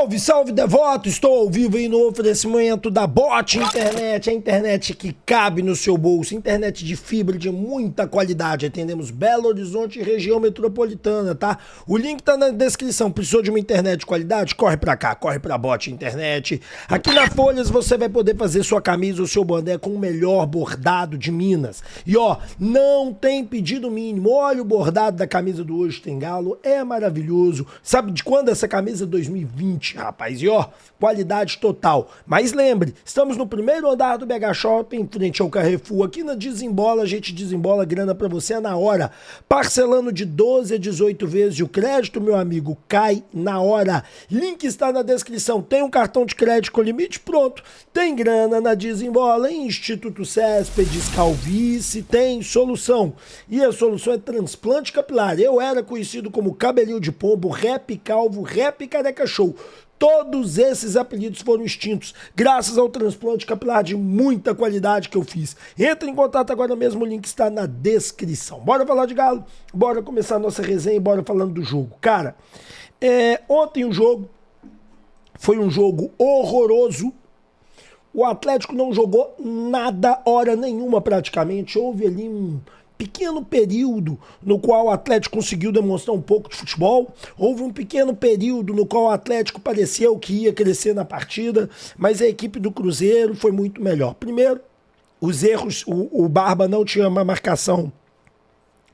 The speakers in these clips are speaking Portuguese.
Salve, salve devoto! Estou ao vivo aí no oferecimento da Bot Internet, a internet que cabe no seu bolso, internet de fibra de muita qualidade. Atendemos Belo Horizonte e região metropolitana, tá? O link tá na descrição. Precisou de uma internet de qualidade? Corre pra cá, corre pra Bot Internet. Aqui na Folhas você vai poder fazer sua camisa ou seu boné com o melhor bordado de Minas. E ó, não tem pedido mínimo. Olha o bordado da camisa do Hoje Tem Galo, é maravilhoso. Sabe de quando essa camisa? 2020, rapaz. E ó, qualidade total. Mas lembre, estamos no primeiro andar do BH Shopping, em frente ao Carrefour. Aqui na Desembola, a gente desembola grana pra você na hora. Parcelando de 12 a 18 vezes. E o crédito, meu amigo, cai na hora. Link está na descrição. Tem um cartão de crédito com limite? Pronto. Tem grana na Desembola, Instituto Céspedes, Calvície, tem solução. E a solução é transplante capilar. Eu era conhecido como cabelinho de pombo, rap calvo, rap careca show. Todos esses apelidos foram extintos graças ao transplante capilar de muita qualidade que eu fiz. Entre em contato agora mesmo, o link está na descrição. Bora falar de Galo? Bora começar a nossa resenha e bora falando do jogo. Cara, ontem o jogo foi um jogo horroroso. O Atlético não jogou nada, hora nenhuma praticamente. Houve ali um pequeno período no qual o Atlético conseguiu demonstrar um pouco de futebol. Houve um pequeno período no qual o Atlético pareceu que ia crescer na partida, mas a equipe do Cruzeiro foi muito melhor. Primeiro, os erros, o Barba não tinha uma marcação,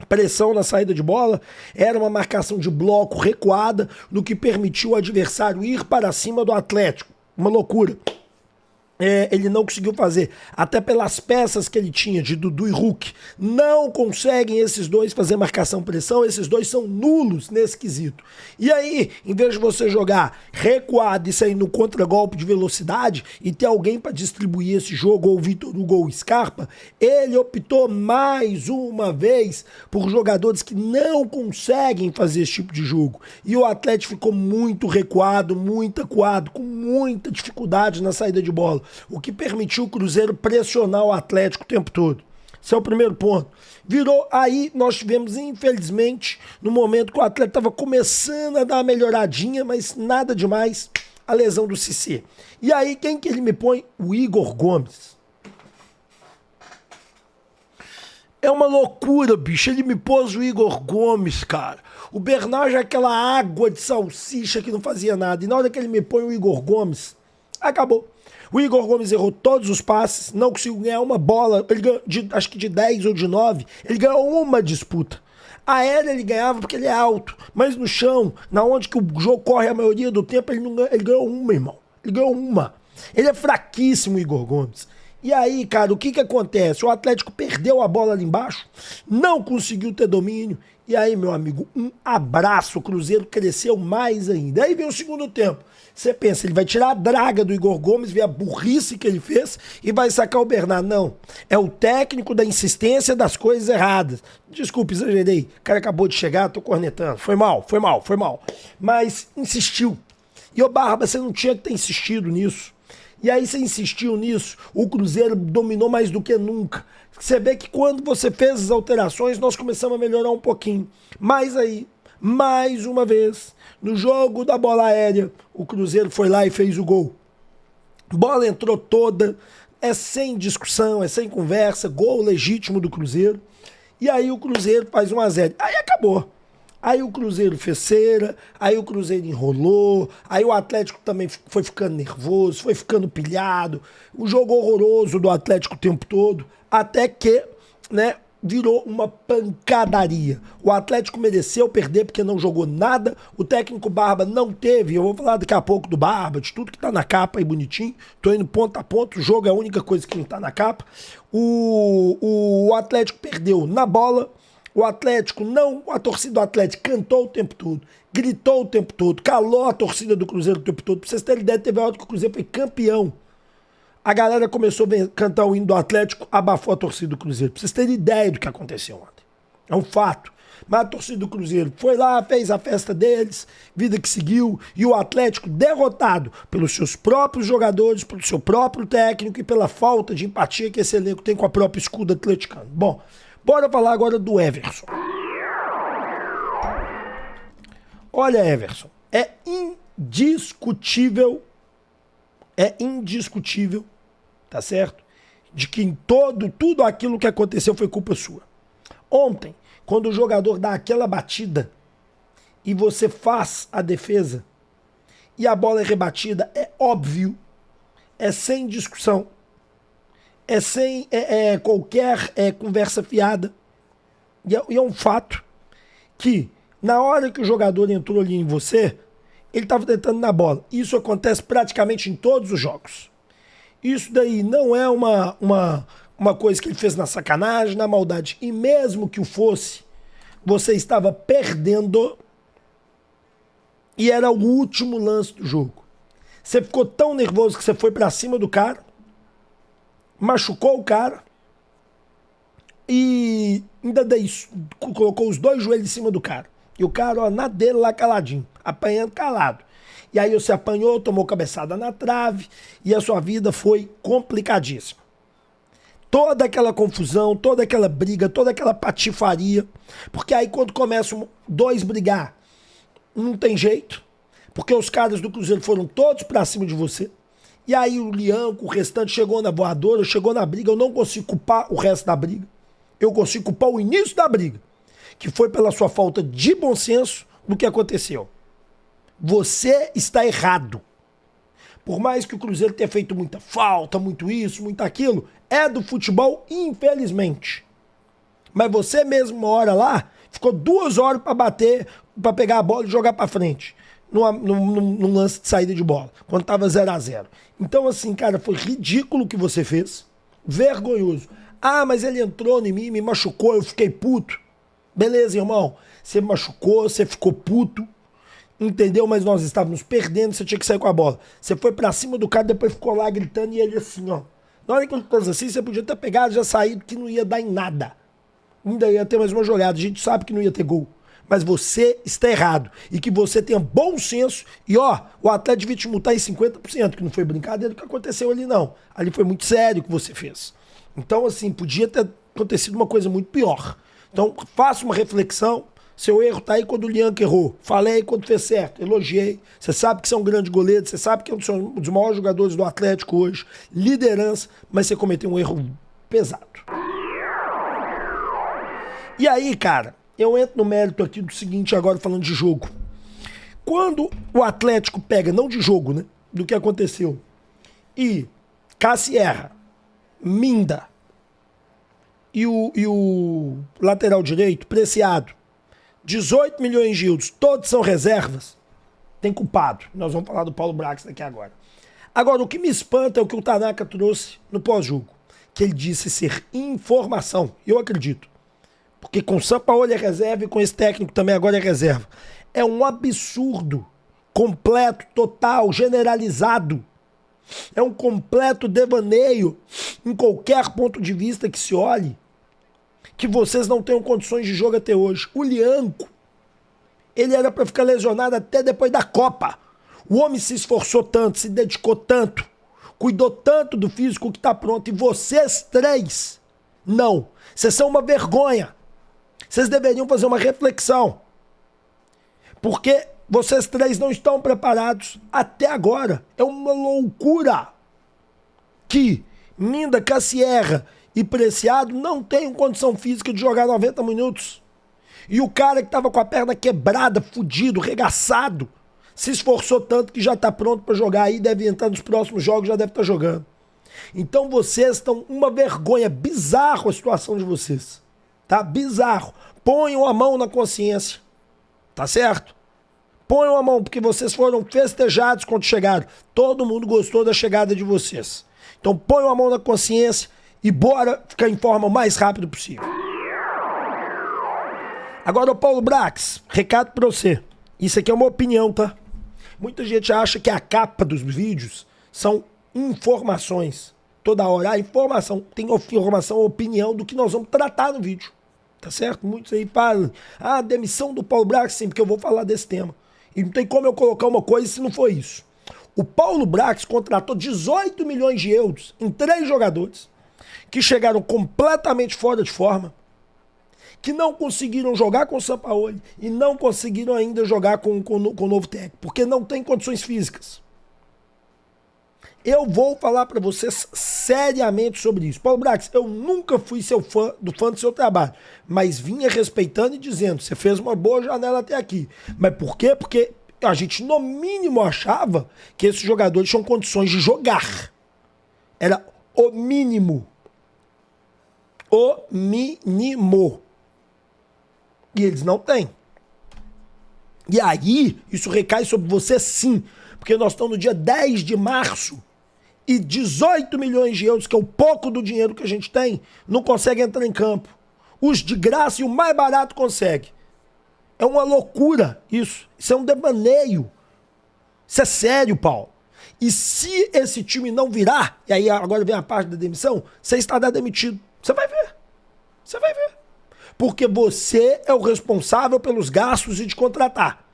pressão na saída de bola, era uma marcação de bloco recuada, no que permitiu o adversário ir para cima do Atlético. Uma loucura. Ele não conseguiu fazer, até pelas peças que ele tinha de Dudu e Hulk, não conseguem esses dois fazer marcação-pressão, esses dois são nulos nesse quesito. E aí, em vez de você jogar recuado e sair no contragolpe de velocidade e ter alguém para distribuir esse jogo, ou o Vitor Hugo ou o Scarpa, ele optou mais uma vez por jogadores que não conseguem fazer esse tipo de jogo. E o Atlético ficou muito recuado, muito acuado, com muita dificuldade na saída de bola, o que permitiu o Cruzeiro pressionar o Atlético o tempo todo. Esse é o primeiro ponto. Virou, aí nós tivemos, infelizmente, no momento que o Atlético estava começando a dar uma melhoradinha, mas nada demais, a lesão do Cissé. E aí, quem que ele me põe? O Igor Gomes. É uma loucura, bicho. Ele me pôs o Igor Gomes, cara. O Bernard é aquela água de salsicha que não fazia nada. E na hora que ele me põe o Igor Gomes, acabou. O Igor Gomes errou todos os passes, não conseguiu ganhar uma bola, ele ganhou acho que de 10 ou de 9, ele ganhou uma disputa. Aérea ele ganhava porque ele é alto, mas no chão, na onde que o jogo corre a maioria do tempo, ele ganhou uma, irmão. Ele ganhou uma. Ele é fraquíssimo, o Igor Gomes. E aí, cara, o que acontece? O Atlético perdeu a bola ali embaixo, não conseguiu ter domínio. E aí, meu amigo, um abraço, o Cruzeiro cresceu mais ainda. Aí vem o segundo tempo. Você pensa, ele vai tirar a draga do Igor Gomes, ver a burrice que ele fez e vai sacar o Bernardo. Não, é o técnico da insistência das coisas erradas. Desculpa, exagerei. O cara acabou de chegar, tô cornetando. Foi mal. Mas insistiu. E ô Barba, você não tinha que ter insistido nisso. E aí você insistiu nisso, o Cruzeiro dominou mais do que nunca. Você vê que quando você fez as alterações, nós começamos a melhorar um pouquinho. Mas aí, mais uma vez, no jogo da bola aérea, o Cruzeiro foi lá e fez o gol. Bola entrou toda, é sem discussão, é sem conversa, gol legítimo do Cruzeiro. E aí o Cruzeiro faz 1-0. Aí acabou. Aí o Cruzeiro fez cera, aí o Cruzeiro enrolou, aí o Atlético também foi ficando nervoso, foi ficando pilhado, o jogo horroroso do Atlético o tempo todo, até que, né, virou uma pancadaria. O Atlético mereceu perder porque não jogou nada, o técnico Barba não teve, eu vou falar daqui a pouco do Barba, de tudo que tá na capa aí bonitinho, tô indo ponto a ponto, o jogo é a única coisa que não tá na capa. O Atlético perdeu na bola. O Atlético não, a torcida do Atlético cantou o tempo todo, gritou o tempo todo, calou a torcida do Cruzeiro o tempo todo. Pra vocês terem ideia, teve a hora que o Cruzeiro foi campeão. A galera começou a cantar o hino do Atlético, abafou a torcida do Cruzeiro. Pra vocês terem ideia do que aconteceu ontem. É um fato. Mas a torcida do Cruzeiro foi lá, fez a festa deles, vida que seguiu, e o Atlético derrotado pelos seus próprios jogadores, pelo seu próprio técnico e pela falta de empatia que esse elenco tem com a própria escudo atleticano. Bom, bora falar agora do Everson. Olha, Everson, é discutível, é indiscutível, tá certo? De que em tudo aquilo que aconteceu foi culpa sua. Ontem, quando o jogador dá aquela batida e você faz a defesa e a bola é rebatida, é óbvio, é sem discussão, é sem qualquer conversa fiada. E é um fato que, na hora que o jogador entrou ali em você, ele estava tentando na bola. Isso acontece praticamente em todos os jogos. Isso daí não é uma coisa que ele fez na sacanagem, na maldade. E mesmo que o fosse, você estava perdendo e era o último lance do jogo. Você ficou tão nervoso que você foi pra cima do cara, machucou o cara e ainda colocou os dois joelhos em cima do cara. E o cara, ó, na dele lá caladinho, apanhando calado. E aí você apanhou, tomou cabeçada na trave e a sua vida foi complicadíssima. Toda aquela confusão, toda aquela briga, toda aquela patifaria. Porque aí quando começam dois brigar, não tem jeito. Porque os caras do Cruzeiro foram todos pra cima de você. E aí o Lianco, o restante, chegou na voadora, chegou na briga. Eu não consigo culpar o resto da briga. Eu consigo culpar o início da briga, que foi pela sua falta de bom senso do que aconteceu. Você está errado. Por mais que o Cruzeiro tenha feito muita falta, muito isso, muito aquilo, é do futebol, infelizmente. Mas você mesmo, uma hora lá, ficou 2 horas para bater, para pegar a bola e jogar para frente, num lance de saída de bola, quando tava 0-0. Então, assim, cara, foi ridículo o que você fez, vergonhoso. Ah, mas ele entrou em mim, me machucou, eu fiquei puto. Beleza, irmão, você machucou, você ficou puto, entendeu? Mas nós estávamos perdendo, você tinha que sair com a bola. Você foi pra cima do cara, depois ficou lá gritando e ele assim, ó. Na hora que ele fez assim, você podia ter pegado, já saído, que não ia dar em nada. Ainda ia ter mais uma jogada. A gente sabe que não ia ter gol. Mas você está errado. E que você tenha bom senso. E ó, o Atlético devia te multar em 50%, que não foi brincadeira o que aconteceu ali, não. Ali foi muito sério o que você fez. Então, assim, podia ter acontecido uma coisa muito pior. Então, faça uma reflexão. Seu erro tá aí quando o Lianco errou. Falei quando fez certo, elogiei. Você sabe que você é um grande goleiro, você sabe que é um dos maiores jogadores do Atlético hoje, liderança, mas você cometeu um erro pesado. E aí, cara, eu entro no mérito aqui do seguinte agora, falando de jogo. Quando o Atlético pega, não de jogo, né, do que aconteceu, e Cassierra, Minda e o lateral direito, Preciado, 18 milhões de euros, todos são reservas, tem culpado. Nós vamos falar do Paulo Brax daqui agora. Agora, o que me espanta é o que o Tanaka trouxe no pós-jogo, que ele disse ser informação. Eu acredito. Porque com o Sampaoli é reserva e com esse técnico também agora é reserva. É um absurdo, completo, total, generalizado. É um completo devaneio, em qualquer ponto de vista que se olhe, que vocês não tenham condições de jogo até hoje. O Lianco, ele era para ficar lesionado até depois da Copa. O homem se esforçou tanto, se dedicou tanto, cuidou tanto do físico que tá pronto. E vocês três, não. Vocês são uma vergonha. Vocês deveriam fazer uma reflexão. Porque vocês três não estão preparados até agora. É uma loucura que Minda, Cassierra e Preciado não tenham condição física de jogar 90 minutos. E o cara que estava com a perna quebrada, fudido, regaçado, se esforçou tanto que já está pronto para jogar aí, deve entrar nos próximos jogos, já deve estar jogando. Então vocês estão uma vergonha, bizarro a situação de vocês. Tá? Bizarro. Ponham a mão na consciência. Tá certo? Ponham a mão, porque vocês foram festejados quando chegaram. Todo mundo gostou da chegada de vocês. Então ponham a mão na consciência e bora ficar em forma o mais rápido possível. Agora, o Paulo Brax, recado pra você. Isso aqui é uma opinião, tá? Muita gente acha que a capa dos vídeos são informações. Toda hora, a informação. Tem informação, opinião do que nós vamos tratar no vídeo. Tá certo? Muitos aí falam, demissão do Paulo Brax, sim, porque eu vou falar desse tema. E não tem como eu colocar uma coisa se não for isso. O Paulo Brax contratou 18 milhões de euros em 3 jogadores que chegaram completamente fora de forma, que não conseguiram jogar com o Sampaoli e não conseguiram ainda jogar com o novo técnico, porque não tem condições físicas. Eu vou falar para vocês seriamente sobre isso. Paulo Brax, eu nunca fui fã do seu trabalho, mas vinha respeitando e dizendo, você fez uma boa janela até aqui. Mas por quê? Porque a gente, no mínimo, achava que esses jogadores tinham condições de jogar. Era o mínimo. O mínimo. E eles não têm. E aí, isso recai sobre você sim, porque nós estamos no dia 10 de março e 18 milhões de euros, que é o pouco do dinheiro que a gente tem, não consegue entrar em campo. Os de graça e o mais barato consegue. É uma loucura isso. Isso é um devaneio. Isso é sério, Paulo. E se esse time não virar, e aí agora vem a parte da demissão, você estará demitido. Você vai ver. Você vai ver. Porque você é o responsável pelos gastos e de contratar.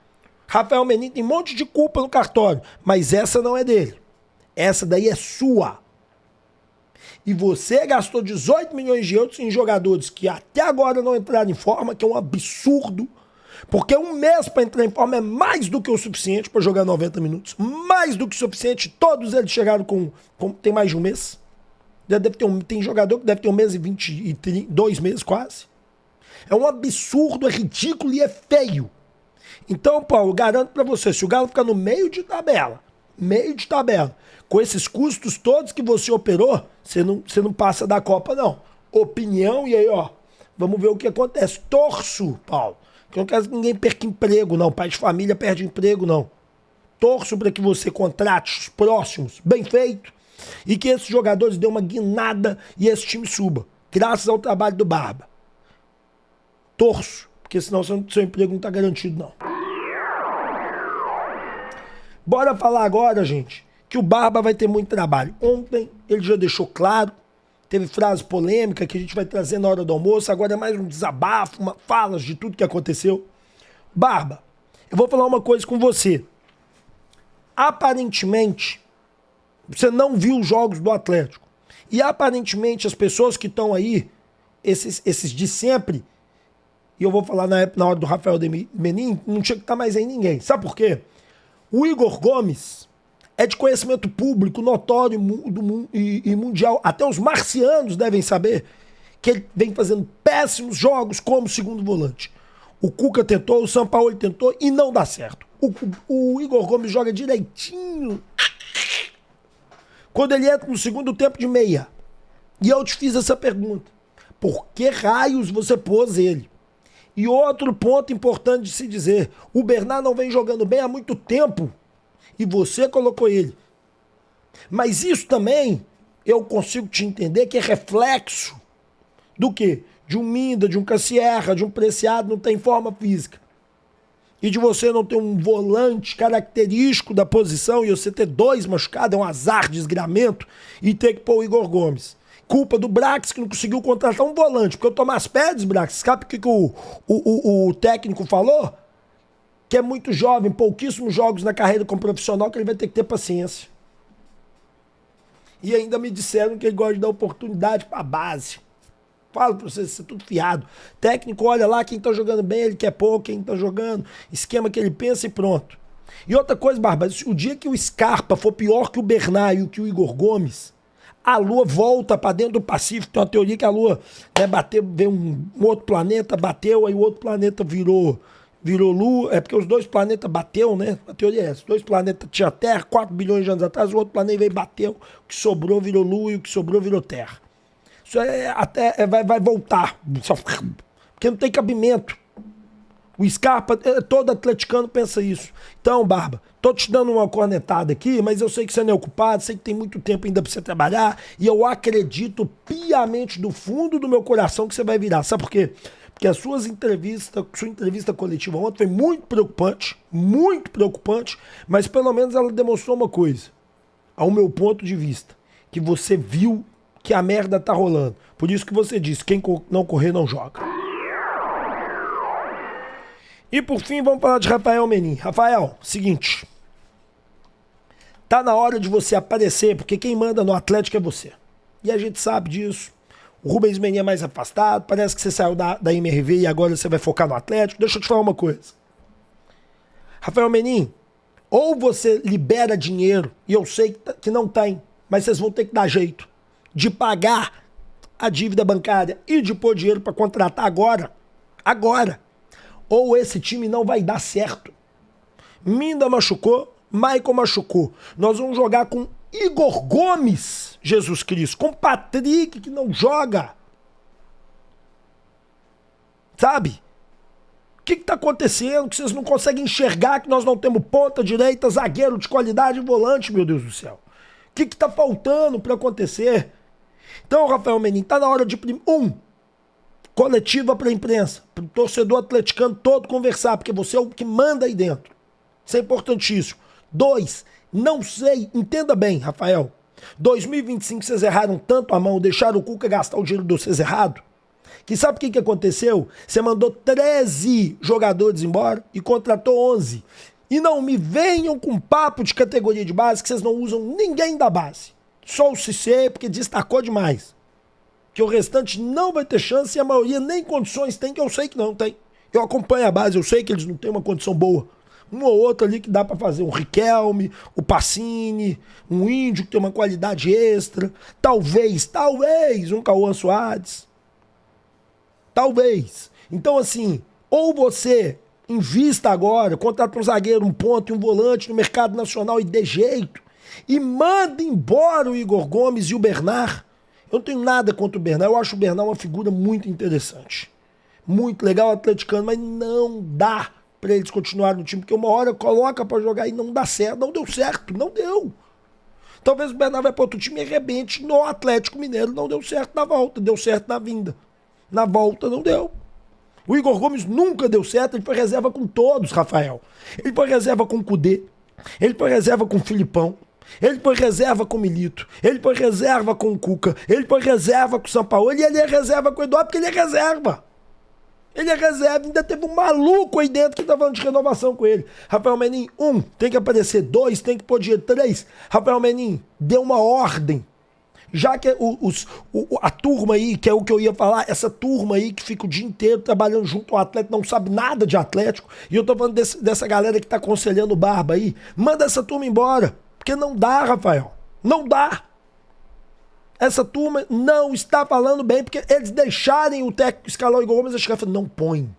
Rafael Menin tem um monte de culpa no cartório, mas essa não é dele. Essa daí é sua. E você gastou 18 milhões de euros em jogadores que até agora não entraram em forma, que é um absurdo. Porque um mês para entrar em forma é mais do que o suficiente para jogar 90 minutos. Mais do que o suficiente. Todos eles chegaram com tem mais de um mês. Tem jogador que deve ter 1 mês e 2 meses quase. É um absurdo, é ridículo e é feio. Então, Paulo, garanto para você, se o Galo ficar no meio de tabela, com esses custos todos que você operou, você não passa da Copa, não. Opinião, e aí, ó, vamos ver o que acontece. Torço, Paulo, que eu não quero que ninguém perca emprego, não. Pai de família perde emprego, não. Torço para que você contrate os próximos, bem feito, e que esses jogadores dêem uma guinada e esse time suba, graças ao trabalho do Barba. Torço, porque senão seu emprego não está garantido, não. Bora falar agora, gente, que o Barba vai ter muito trabalho. Ontem ele já deixou claro, teve frase polêmica que a gente vai trazer na hora do almoço, agora é mais um desabafo, falas de tudo que aconteceu. Barba, eu vou falar uma coisa com você. Aparentemente, você não viu os jogos do Atlético. E aparentemente as pessoas que estão aí, esses de sempre, e eu vou falar na hora do Rafael Menin, não tinha que estar mais aí ninguém. Sabe por quê? O Igor Gomes é de conhecimento público, notório e mundial. Até os marcianos devem saber que ele vem fazendo péssimos jogos como segundo volante. O Cuca tentou, o Sampaoli tentou e não dá certo. O Igor Gomes joga direitinho quando ele entra no segundo tempo de meia. E eu te fiz essa pergunta. Por que raios você pôs ele? E outro ponto importante de se dizer, o Bernard não vem jogando bem há muito tempo e você colocou ele. Mas isso também eu consigo te entender que é reflexo do quê? De um Minda, de um Cassierra, de um Preciado não tem forma física. E de você não ter um volante característico da posição e você ter 2 machucados, é um azar, desgramento, e ter que pôr o Igor Gomes. Culpa do Brax que não conseguiu contratar um volante. Porque o Tomás Pérez, Brax, sabe o que o técnico falou? Que é muito jovem, pouquíssimos jogos na carreira como profissional, que ele vai ter que ter paciência. E ainda me disseram que ele gosta de dar oportunidade para a base. Falo para vocês, isso é tudo fiado. Técnico olha lá quem tá jogando bem, ele quer pouco, quem tá jogando, esquema que ele pensa e pronto. E outra coisa, Barba, o dia que o Scarpa for pior que o Bernard e que o Igor Gomes, a Lua volta para dentro do Pacífico. Tem uma teoria que a Lua bateu, veio um outro planeta, bateu, aí o outro planeta virou Lua. É porque os 2 planetas bateu, né? A teoria é essa. 2 planetas tinha Terra, 4 bilhões de anos atrás, o outro planeta veio e bateu, o que sobrou virou Lua e o que sobrou virou Terra. Isso vai voltar. Porque não tem cabimento. O Scarpa, todo atleticano pensa isso. Então, Barba, tô te dando uma cornetada aqui, mas eu sei que você não é ocupado, sei que tem muito tempo ainda pra você trabalhar, e eu acredito piamente do fundo do meu coração que você vai virar. Sabe por quê? Porque sua entrevista coletiva ontem foi muito preocupante, mas pelo menos ela demonstrou uma coisa, ao meu ponto de vista, que você viu que a merda tá rolando. Por isso que você disse, quem não correr não joga. E por fim, vamos falar de Rafael Menin. Rafael, seguinte. Tá na hora de você aparecer, porque quem manda no Atlético é você. E a gente sabe disso. O Rubens Menin é mais afastado, parece que você saiu da MRV e agora você vai focar no Atlético. Deixa eu te falar uma coisa. Rafael Menin, ou você libera dinheiro, e eu sei que não tem, mas vocês vão ter que dar jeito de pagar a dívida bancária e de pôr dinheiro para contratar agora. Agora. Ou esse time não vai dar certo. Minda machucou, Maicon machucou. Nós vamos jogar com Igor Gomes, Jesus Cristo, com Patrick, que não joga. Sabe? O que tá acontecendo? Que vocês não conseguem enxergar que nós não temos ponta direita, zagueiro de qualidade e volante, meu Deus do céu. O que tá faltando para acontecer? Então, Rafael Menin, tá na hora de... coletiva para a imprensa, para o torcedor atleticano todo conversar, porque você é o que manda aí dentro. Isso é importantíssimo. 2, não sei, entenda bem, Rafael. 2025 vocês erraram tanto a mão, deixaram o Cuca gastar o dinheiro de vocês errado, que sabe o que aconteceu? Você mandou 13 jogadores embora e contratou 11. E não me venham com papo de categoria de base, que vocês não usam ninguém da base. Só o Cissé, porque destacou demais. Que o restante não vai ter chance e a maioria nem condições tem, que eu sei que não tem. Eu acompanho a base, eu sei que eles não têm uma condição boa. Um ou outro ali que dá pra fazer, um Riquelme, o Pacini, um Índio que tem uma qualidade extra, talvez, um Cauã Soares. Talvez. Então assim, ou você invista agora, contrata um zagueiro, um ponto e um volante no mercado nacional e dê jeito, e manda embora o Igor Gomes e o Bernard. Eu não tenho nada contra o Bernard, eu acho o Bernard uma figura muito interessante. Muito legal, atleticano, mas não dá pra eles continuarem no time, porque uma hora coloca pra jogar e não dá certo, não deu certo, não deu. Talvez o Bernard vai pra outro time e arrebente no Atlético Mineiro, não deu certo na volta, deu certo na vinda. Na volta não deu. O Igor Gomes nunca deu certo, ele foi reserva com todos, Rafael. Ele foi reserva com o Cudê, ele foi reserva com o Filipão, ele foi reserva com o Milito, ele foi reserva com o Cuca, ele foi reserva com o Sampaoli e ele é reserva com o Eduardo porque ele é reserva. Ele é reserva, ainda teve um maluco aí dentro que tá falando de renovação com ele. Rafael Menin, tem que aparecer, 2, tem que pôr dinheiro, 3. Rafael Menin, deu uma ordem. Já que a turma aí, que é o que eu ia falar, essa turma aí que fica o dia inteiro trabalhando junto ao Atlético, não sabe nada de Atlético, e eu tô falando dessa galera que tá aconselhando o Barba aí, manda essa turma embora. Porque não dá, Rafael. Não dá. Essa turma não está falando bem, porque eles deixarem o técnico escalar o Igor Gomes, a chefe não põe.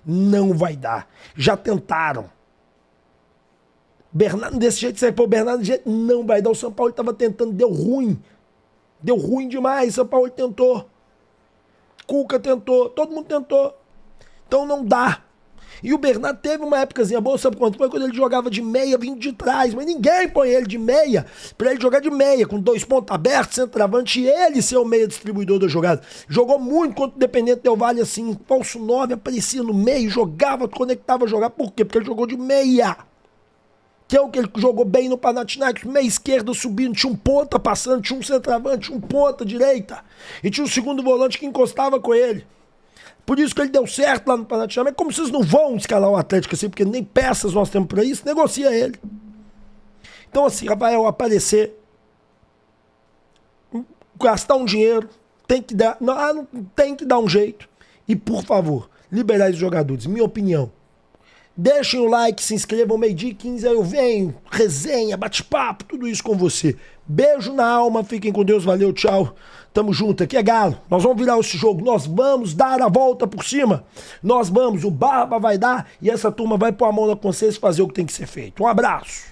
Não vai dar. Já tentaram. Bernardo, desse jeito, você vai pôr o Bernardo desse jeito, não vai dar. O São Paulo estava tentando, deu ruim. Deu ruim demais. São Paulo tentou. Cuca tentou. Todo mundo tentou. Então não dá. E o Bernardo teve uma épocazinha boa, sabe quanto foi? Quando ele jogava de meia, vindo de trás. Mas ninguém põe ele de meia pra ele jogar de meia, com 2 pontos abertos, centroavante, e ele ser o meia distribuidor da jogada. Jogou muito contra o Independente Del Valle assim, falso 9, aparecia no meio, jogava, conectava a jogar. Por quê? Porque ele jogou de meia. Que é o que ele jogou bem no Panathinaikos, meia esquerda subindo, tinha um ponta passando, tinha um centroavante, tinha um ponta direita. E tinha um segundo volante que encostava com ele. Por isso que ele deu certo lá no Panathinaikos. Mas como vocês não vão escalar o Atlético assim, porque nem peças nós temos pra isso, negocia ele. Então assim, Rafael, aparecer, gastar um dinheiro, tem que dar, não, tem que dar um jeito. E por favor, liberar esses jogadores, minha opinião. Deixem o like, se inscrevam, 12h15, aí eu venho, resenha, bate-papo, tudo isso com você. Beijo na alma, fiquem com Deus, valeu, tchau. Tamo junto, aqui é Galo, nós vamos virar esse jogo, nós vamos dar a volta por cima. Nós vamos, o Barba vai dar e essa turma vai pôr a mão na consciência e fazer o que tem que ser feito. Um abraço.